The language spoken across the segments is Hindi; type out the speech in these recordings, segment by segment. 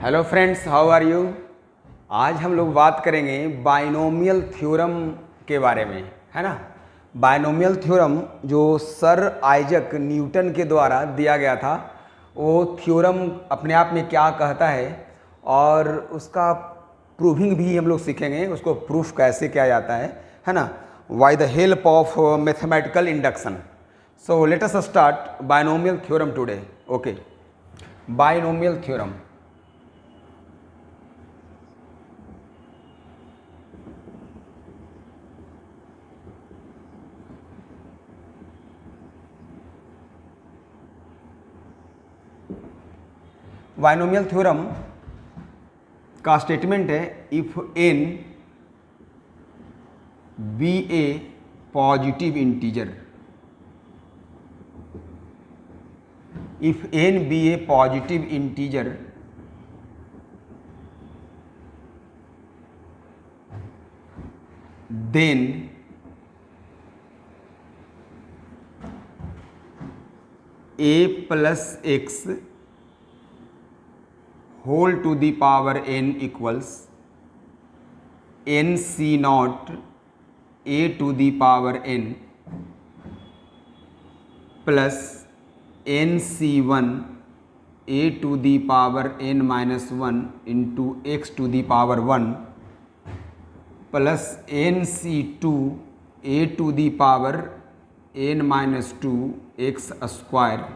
Hello friends, how are you. आज हम लोग बात करेंगे बाइनोमियल थ्योरम के बारे में, है ना। बाइनोमियल थ्योरम जो सर आइजक न्यूटन के द्वारा दिया गया था, वो थ्योरम अपने आप में क्या कहता है और उसका प्रूविंग भी हम लोग सीखेंगे, उसको प्रूफ कैसे किया जाता है ना, by the help of mathematical induction. So let us start binomial theorem today. Okay, binomial theorem. Binomial theorem का स्टेटमेंट है, if n be a positive integer, if n be a positive integer then a plus x whole to the power n equals n C not a to the power n plus n C one A to the power n minus one into x to the power one plus n C two A to the power n minus two x square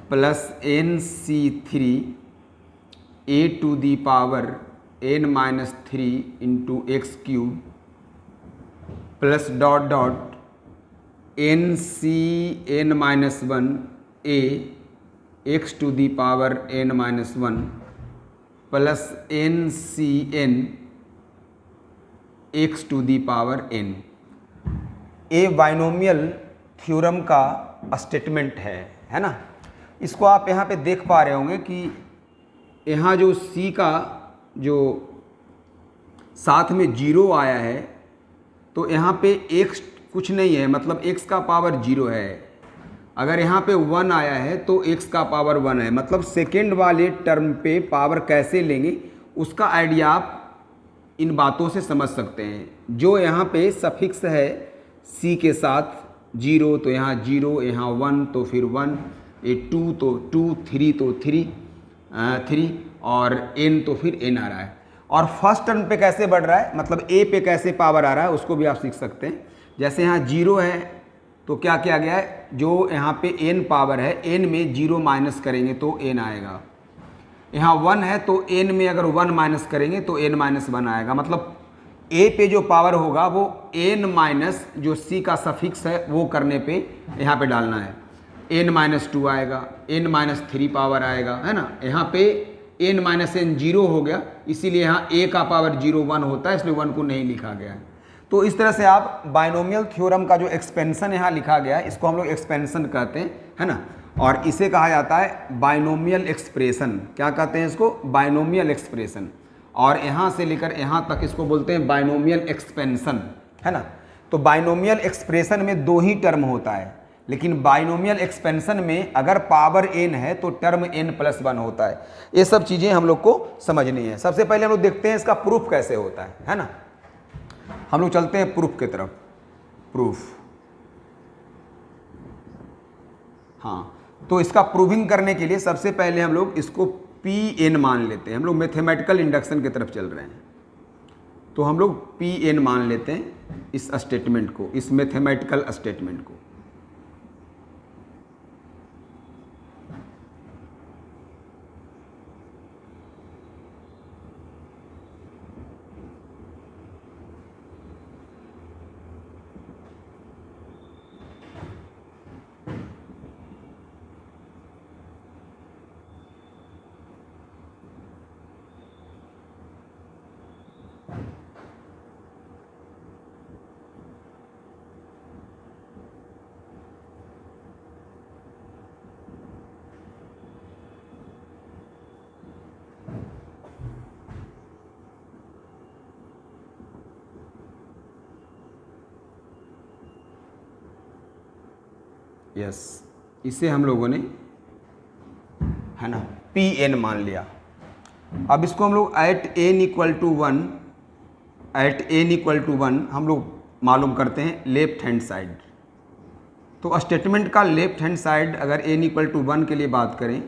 plus n C three A to the power n minus three into x cube plus dot dot n C n minus one A x to the power n minus one plus n C n x to the power n। ए बाइनोमियल थ्योरम का स्टेटमेंट है ना। इसको आप यहाँ पे देख पा रहे होंगे कि यहाँ जो C का जो साथ में जीरो आया है, तो यहाँ पे x कुछ नहीं है, मतलब x का पावर जीरो है। अगर यहाँ पे 1 आया है तो x का पावर 1 है, मतलब सेकेंड वाले टर्म पे पावर कैसे लेंगे उसका आइडिया आप इन बातों से समझ सकते हैं। जो यहाँ पे सफिक्स है C के साथ जीरो, तो यहाँ जीरो, यहाँ 1 तो फिर 1, ये 2 तो 2, 3 तो 3 और n तो फिर n आ रहा है। और फर्स्ट टर्म पे कैसे बढ़ रहा है, मतलब a पे कैसे पावर आ रहा है उसको भी आप सीख सकते हैं। जैसे यहाँ जीरो है तो क्या किया गया है, जो यहाँ पे n पावर है, n में जीरो माइनस करेंगे तो n आएगा। यहाँ 1 है तो n में अगर 1 माइनस करेंगे तो n माइनस 1 आएगा। मतलब a पे जो पावर होगा वो n माइनस जो c का सफिक्स है वो करने पे यहाँ पे डालना है। n माइनस टू आएगा, n माइनस थ्री पावर आएगा, है ना। यहाँ पे n माइनस एन जीरो हो गया, इसीलिए यहाँ a का पावर जीरो 1 होता है, इसलिए 1 को नहीं लिखा गया है। तो इस तरह से आप बाइनोमियल थ्योरम का जो एक्सपेंशन यहाँ लिखा गया है, इसको हम लोग एक्सपेंशन कहते हैं, है ना। और इसे कहा जाता है बाइनोमियल एक्सप्रेशन। क्या कहते हैं इसको? Binomial expression. और यहाँ से लेकर यहाँ तक इसको बोलते हैं बाइनोमियल एक्सपेंशन, है ना। तो बाइनोमियल एक्सप्रेशन में दो ही टर्म होता है, लेकिन बाइनोमियल एक्सपेंशन में अगर पावर n है तो टर्म n प्लस 1 होता है। ये सब चीज़ें हम लोग को समझनी है। सबसे पहले हम लोग देखते हैं इसका प्रूफ कैसे होता है ना। हम लोग चलते हैं प्रूफ की तरफ। प्रूफ, हाँ, तो इसका प्रूविंग करने के लिए सबसे पहले हम लोग इसको Pn मान लेते हैं। हम लोग मैथमेटिकल इंडक्शन की तरफ चल रहे हैं, तो हम लोग Pn मान लेते हैं इस स्टेटमेंट को, इस मैथमेटिकल स्टेटमेंट को। यस, इसे हम लोगों ने, है ना, Pn मान लिया। अब इसको हम लोग at n equal to one हम लोग मालूम करते हैं लेफ्ट हैंड साइड। तो स्टेटमेंट का लेफ्ट हैंड साइड अगर n इक्वल टू वन के लिए बात करें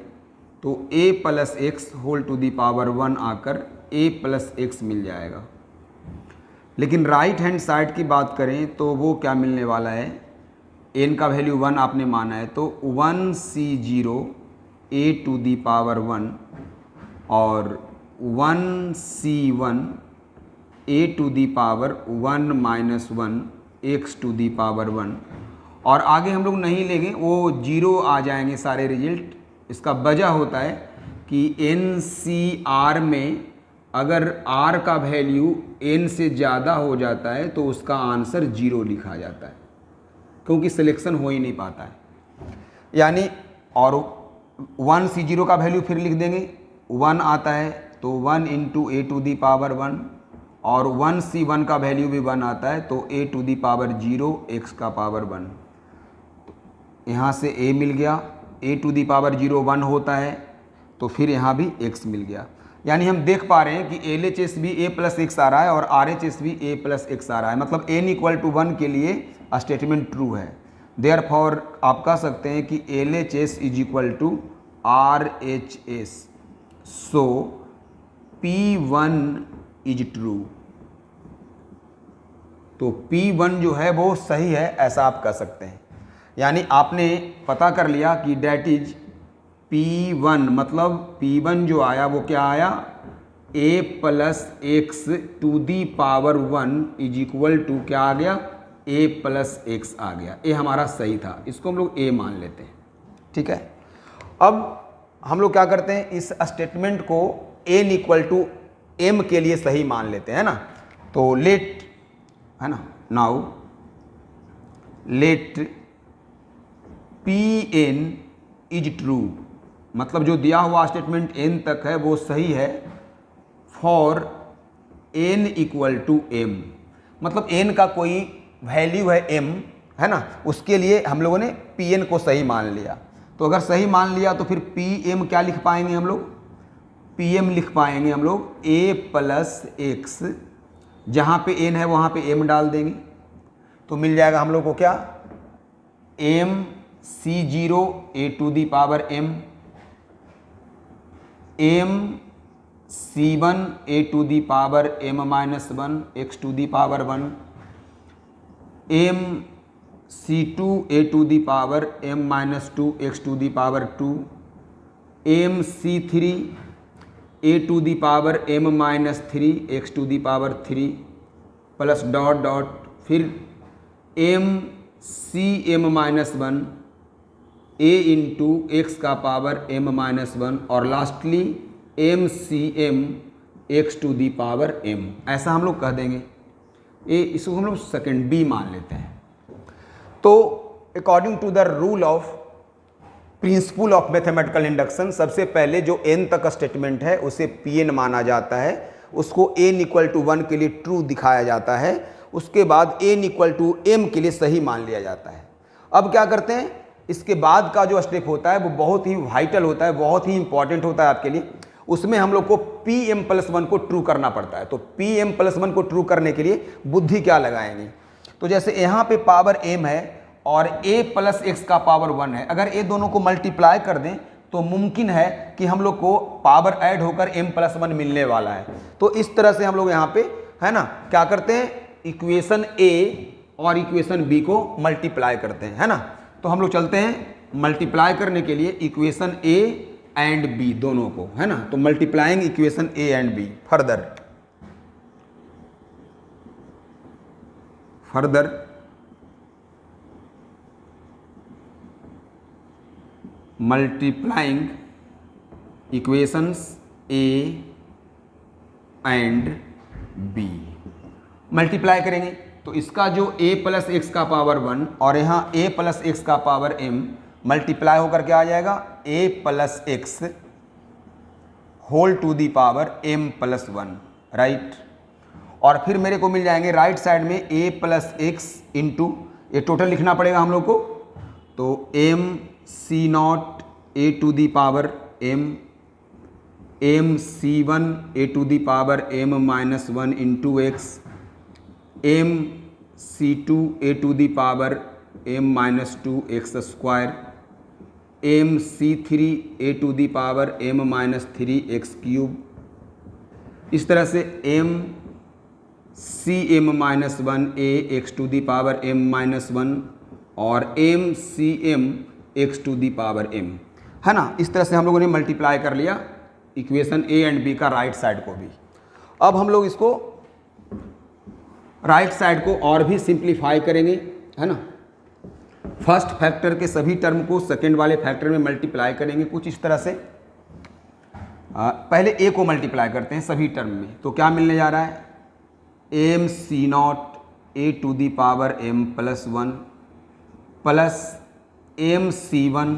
तो a plus x whole to the power one आकर a प्लस एक्स मिल जाएगा। लेकिन राइट हैंड साइड की बात करें तो वो क्या मिलने वाला है, n का वैल्यू वन आपने माना है तो 1c0 a to the power one और 1c1 a to the power one minus one x to the power one, और आगे हम लोग नहीं लेंगे, वो जीरो आ जाएंगे सारे रिजल्ट। इसका वजह होता है कि NCR में अगर R का वैल्यू n से ज़्यादा हो जाता है तो उसका आंसर जीरो लिखा जाता है, क्योंकि सिलेक्शन हो ही नहीं पाता है। यानी और 1c0 का वैल्यू फिर लिख देंगे, 1 आता है तो 1 into a to the power one, और 1c1 का वैल्यू भी 1 आता है तो a to the power zero x का पावर वन। यहाँ से a मिल गया, a to the power zero 1 होता है तो फिर यहाँ भी x मिल गया। यानी हम देख पा रहे हैं कि LHS भी a प्लस एक्स आ रहा है और RHS भी a प्लस एक्स आ रहा है, मतलब n इक्वल टू वन के लिए स्टेटमेंट ट्रू है। देयरफॉर आप कह सकते हैं कि LHS is equal to RHS, so P1 is true. तो P1 जो है वो सही है, ऐसा आप कह सकते हैं। यानी आपने पता कर लिया कि डैट इज P1, मतलब P1 जो आया वो क्या आया, a plus x to the power one is equal to क्या आ गया, a प्लस एक्स आ गया। ये हमारा सही था, इसको हम लोग a मान लेते हैं। ठीक है, अब हम लोग क्या करते हैं, इस स्टेटमेंट को n इक्वल टू m के लिए सही मान लेते हैं ना। तो लेट है ना, now let Pn is true, मतलब जो दिया हुआ स्टेटमेंट n तक है वो सही है for n equal to m, मतलब n का कोई वैल्यू है m है ना, उसके लिए हम लोगों ने Pn को सही मान लिया। तो अगर सही मान लिया तो फिर Pm क्या लिख पाएंगे हम लोग, Pm लिख पाएंगे हम लोग a प्लस एक्स, जहाँ पे n है वहाँ पे m डाल देंगे तो मिल जाएगा हम लोग को क्या, MC0 a to the power m, MC1 a to the power m minus one x to the power one, MC2 a to the power m minus two x to the power two, MC3 a to the power m minus three x to the power three plus dot dot, फिर MCm minus one a into x का पावर m माइनस वन, और lastly MCm x to the power m, ऐसा हम लोग कह देंगे। इसको हम लोग सेकेंड b मान लेते हैं। तो according to the rule of principle of mathematical induction, सबसे पहले जो n तक स्टेटमेंट है उसे Pn माना जाता है, उसको n इक्वल टू वन के लिए ट्रू दिखाया जाता है, उसके बाद n इक्वल टू m के लिए सही मान लिया जाता है। अब क्या करते हैं, इसके बाद का जो स्टेप होता है वो बहुत ही वाइटल होता है, बहुत ही इंपॉर्टेंट होता है आपके लिए। उसमें हम लोग को Pm प्लस वन को ट्रू करना पड़ता है। तो Pm प्लस वन को ट्रू करने के लिए बुद्धि क्या लगाएंगे, तो जैसे यहाँ पे पावर m है और a प्लस एक्स का पावर वन है, अगर ये दोनों को मल्टीप्लाई कर दें तो मुमकिन है कि हम लोग को पावर ऐड होकर m प्लस वन मिलने वाला है। तो इस तरह से हम लोग यहाँ पे है ना क्या करते हैं, इक्वेशन a और इक्वेशन b को मल्टीप्लाई करते हैं, है ना। तो हम लोग चलते हैं मल्टीप्लाई करने के लिए इक्वेशन a एंड b दोनों को, है ना। तो multiplying equation a and b, further multiplying equations a and b, multiply करेंगे तो इसका जो a प्लस एक्स का पावर वन और यहाँ a प्लस एक्स का पावर m मल्टीप्लाई होकर क्या आ जाएगा, a plus x whole to the power m plus one, right. और फिर मेरे को मिल जाएंगे राइट साइड में a प्लस एक्स इंटू, ये टोटल लिखना पड़ेगा हम लोग को, तो m c नॉट a to the power m M C one A to the power M minus one into x, M C two A to the power M minus two x square, M C three A to the power M minus three X cube. इस तरह से M C M minus one A x to the power M minus one और M C M X to the power M, है ना। इस तरह से हम लोगों ने मल्टीप्लाई कर लिया इक्वेशन ए एंड बी का राइट साइड को भी। अब हम लोग इसको राइट साइड को और भी सिंप्लीफाई करेंगे, है ना। फर्स्ट फैक्टर के सभी टर्म को सेकेंड वाले फैक्टर में मल्टीप्लाई करेंगे कुछ इस तरह से। पहले ए को मल्टीप्लाई करते हैं सभी टर्म में, तो क्या मिलने जा रहा है, M C not a to the power M plus one plus M C one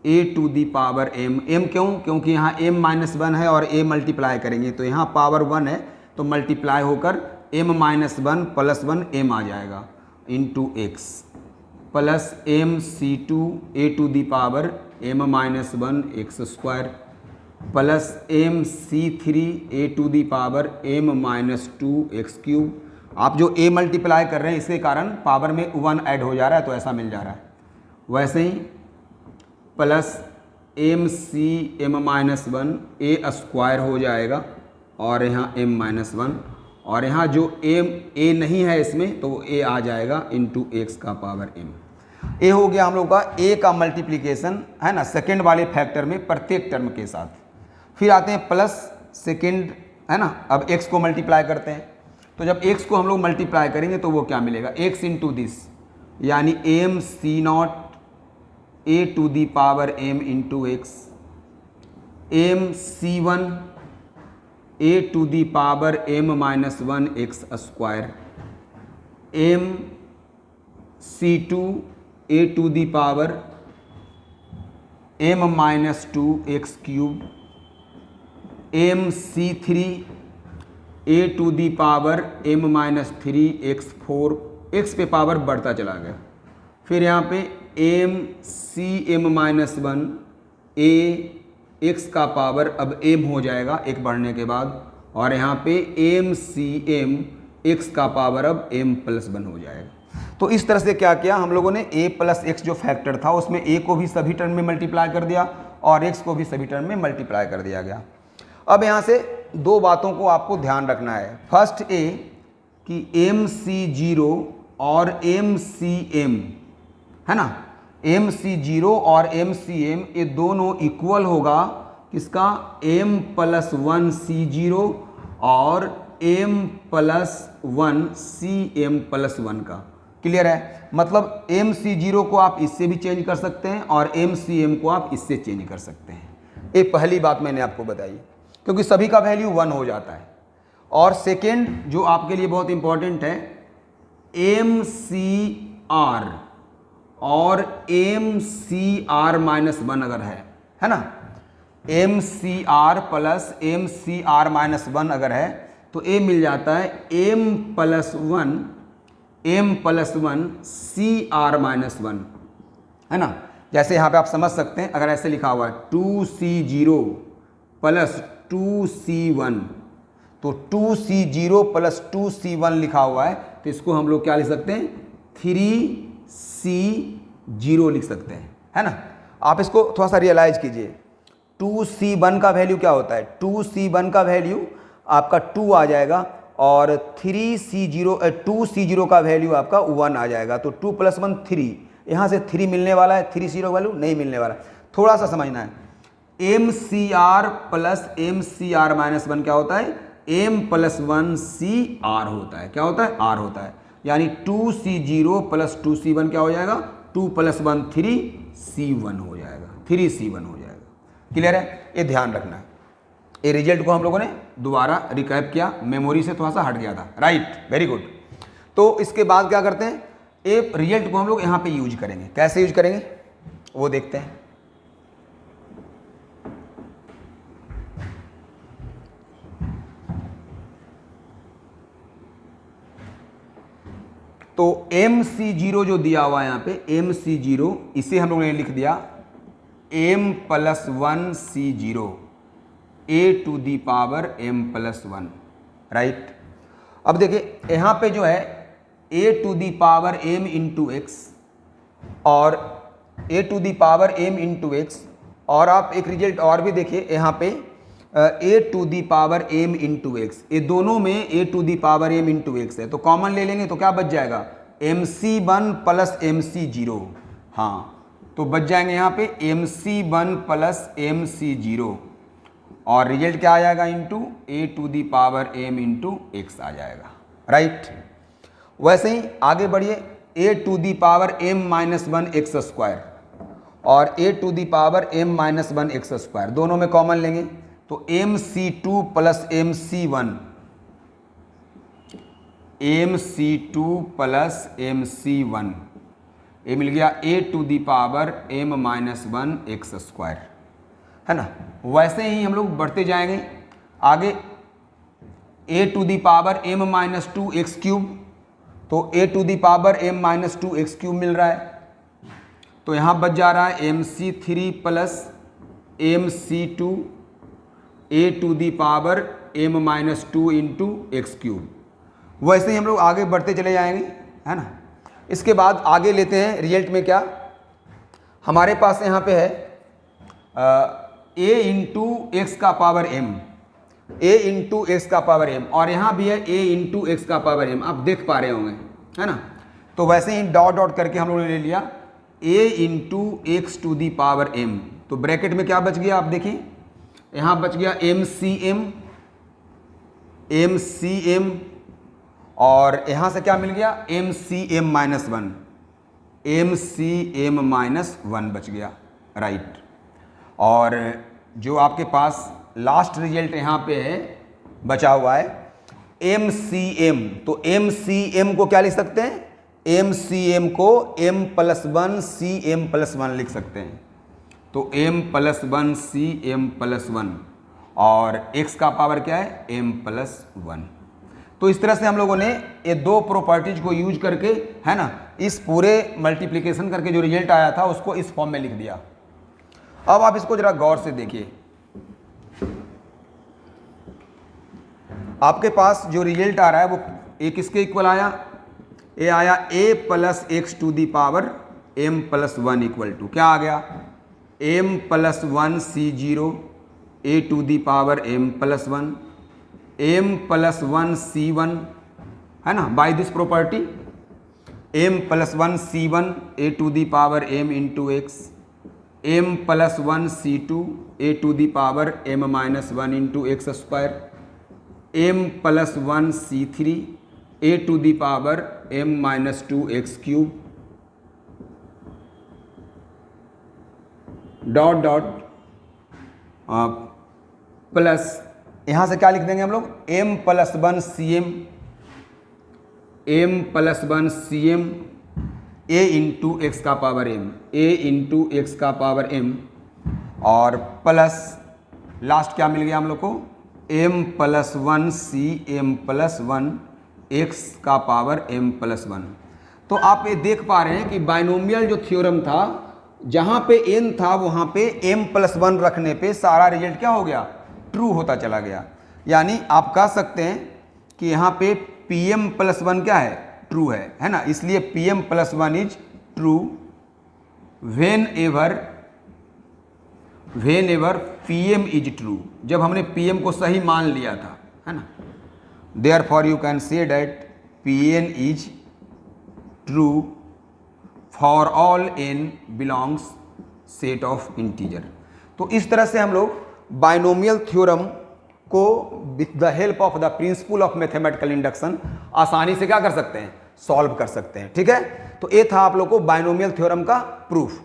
A to the power M. M क्योंकि यहाँ एम माइनस वन है और ए मल्टीप्लाई करेंगे तो यहाँ पावर वन है तो मल्टीप्लाई होकर M minus one plus one M आ जाएगा into X, plus M C two A to the power M minus one x square plus M C three A to the power M minus two x cube. आप जो ए मल्टीप्लाई कर रहे हैं इसके कारण पावर में वन ऐड हो जा रहा है तो ऐसा मिल जा रहा है। वैसे ही plus M C M minus one A square हो जाएगा और यहाँ एम माइनस वन, और यहाँ जो एम ए नहीं है इसमें तो ए आ जाएगा इंटू एक्स का पावर एम। ए हो गया हम लोग का ए का मल्टीप्लिकेशन, है ना, सेकेंड वाले फैक्टर में प्रत्येक टर्म के साथ। फिर आते हैं प्लस सेकेंड, है ना। अब x को मल्टीप्लाई करते हैं तो जब x को हम लोग मल्टीप्लाई करेंगे तो वो क्या मिलेगा, x इंटू दिस, यानी m C not a to the power m into x, M C one A to the power M minus one x square, M C two A to the power M minus two x cube, m C three A to the power M minus three x four, x पे पावर बढ़ता चला गया। फिर यहाँ पे m C M minus one ए एक्स का पावर अब एम हो जाएगा एक बढ़ने के बाद, और यहाँ पे एम सी एम एक्स का पावर अब एम प्लस वन हो जाएगा। तो इस तरह से क्या किया हम लोगों ने, ए प्लस एक्स जो फैक्टर था उसमें ए को भी सभी टर्म में मल्टीप्लाई कर दिया और एक्स को भी सभी टर्म में मल्टीप्लाई कर दिया गया। अब यहाँ से दो बातों को आपको ध्यान रखना है। फर्स्ट ए कि एम सी जीरो और एम सी एम, है ना, एम सी जीरो और एम सी एम ये दोनों इक्वल होगा किसका, एम प्लस वन सी जीरो और M plus one C M plus one का। क्लियर है, मतलब एम सी जीरो को आप इससे भी चेंज कर सकते हैं और एम सी एम को आप इससे चेंज कर सकते हैं। ये पहली बात मैंने आपको बताई क्योंकि सभी का वैल्यू वन हो जाता है। और सेकेंड जो आपके लिए बहुत इंपॉर्टेंट है, एम सी आर और M C R minus one अगर है ना, M C R plus M C R minus one अगर है तो ए मिल जाता है M plus one C R minus one, है ना। जैसे यहाँ पे आप समझ सकते हैं, अगर ऐसे लिखा हुआ है टू सी जीरो प्लस टू सी वन, तो टू सी जीरो प्लस टू सी वन लिखा हुआ है तो इसको हम लोग क्या लिख सकते हैं, थ्री सी जीरो लिख सकते हैं, है ना। आप इसको थोड़ा सा रियलाइज कीजिए, टू सी वन का वैल्यू क्या होता है, टू सी वन का वैल्यू आपका टू आ जाएगा और थ्री सी जीरो टू सी जीरो का वैल्यू आपका वन आ जाएगा। तो टू प्लस वन थ्री, यहाँ से थ्री मिलने वाला है, थ्री जीरो वैल्यू नहीं मिलने वाला। थोड़ा सा समझना है, M C R plus M C R minus one क्या होता है, M plus one C R होता है। क्या होता है, आर होता है। यानी टू सी जीरो प्लस टू सी वन क्या हो जाएगा, two plus one three C one हो जाएगा, थ्री सी वन हो जाएगा। क्लियर है, ये ध्यान रखना है। ये रिजल्ट को हम लोगों ने दोबारा रिकैप किया, मेमोरी से थोड़ा सा हट गया था, राइट, वेरी गुड। तो इसके बाद क्या करते हैं, ये रिजल्ट को हम लोग यहाँ पे यूज करेंगे। कैसे यूज करेंगे वो देखते हैं। तो एम सी जीरो जो दिया हुआ है यहाँ पे, एम सी जीरो, इसे हम लोगों ने लिख दिया m plus one C zero a to the power m plus 1, right. अब देखिए यहाँ पे जो है a to the power m into x और a to the power m into x, और आप एक रिजल्ट और भी देखिए यहाँ पे a to the power m into x, ये दोनों में a to the power m into x है, तो कॉमन ले लेंगे तो क्या बच जाएगा mc1 प्लस mc0। हाँ, तो बच जाएंगे यहाँ पे mc1 प्लस mc0 और रिजल्ट क्या आ जाएगा into a to the power m into x आ जाएगा, राइट। वैसे ही आगे बढ़िए, a to the power m minus 1 x square और a to the power m minus 1 x square, दोनों में कॉमन लेंगे तो mc2 plus mc1, mc2 plus mc1, ये मिल गया a to the power m minus 1 x square, है ना। वैसे ही हम लोग बढ़ते जाएंगे आगे, a to the power m minus 2 x cube, तो a to the power m minus 2 x cube मिल रहा है, तो यहाँ बच जा रहा है mc3 plus mc2 a to the power m minus 2 into x cube. वैसे ही हम लोग आगे बढ़ते चले जाएंगे, है ना। इसके बाद आगे लेते हैं रिजल्ट में क्या हमारे पास यहाँ पे है a इंटू एक्स का power m, a into x का पावर m, और यहाँ भी है a इंटू एक्स का पावर m, आप देख पा रहे होंगे, है ना। तो वैसे ही डॉट डॉट करके हम लोगों ने ले लिया a into x to the power m, तो ब्रैकेट में क्या बच गया आप देखिए, यहाँ बच गया mcm, और यहाँ से क्या मिल गया mcm माइनस 1, mcm माइनस 1 बच गया, राइट। और जो आपके पास लास्ट रिजल्ट यहाँ पे है बचा हुआ है mcm, तो mcm को क्या लिख सकते हैं, mcm को m प्लस 1 cm प्लस 1 लिख सकते हैं, तो m प्लस 1 cm प्लस 1 और x का पावर क्या है m प्लस 1। तो इस तरह से हम लोगों ने ये दो प्रॉपर्टीज को यूज करके, है ना, इस पूरे मल्टीप्लिकेशन करके जो रिजल्ट आया था उसको इस फॉर्म में लिख दिया। अब आप इसको जरा गौर से देखिए, आपके पास जो रिजल्ट आ रहा है वो एक किसके इक्वल आया, ये आया a plus x to the power m plus 1 equal to क्या आ गया m plus 1 c0 a to the power m plus 1, m plus 1 c1, है ना, by this property m plus 1 c1 a to the power m into x, m plus 1 c2 a to the power m minus 1 into x square, m plus 1 c3 a to the power m minus 2 x cube, dot dot plus यहाँ से क्या लिख देंगे हम लोग m plus 1 cm, m plus 1 cm a into x का power m, a into x का पावर m, और प्लस लास्ट क्या मिल गया हम लोग को m plus 1 cm plus 1 x का पावर m प्लस 1। तो आप ये देख पा रहे हैं कि बाइनोमियल जो थ्योरम था, जहाँ पे n था वहाँ पे m प्लस 1 रखने पे सारा रिजल्ट क्या हो गया, ट्रू होता चला गया। यानी आप कह सकते हैं कि यहाँ पे pm प्लस 1 क्या है, ट्रू है ना, इसलिए pm plus 1 is true when ever pm is true, जब हमने pm को सही मान लिया था, है ना। Therefore you can say that pn is true for all n belongs set of integer. तो इस तरह से हम लोग बाइनोमियल थ्योरम को with the help of the principal of mathematical induction आसानी से क्या कर सकते हैं, सॉल्व कर सकते हैं। ठीक है, तो ये था आप लोग को बाइनोमियल थ्योरम का प्रूफ।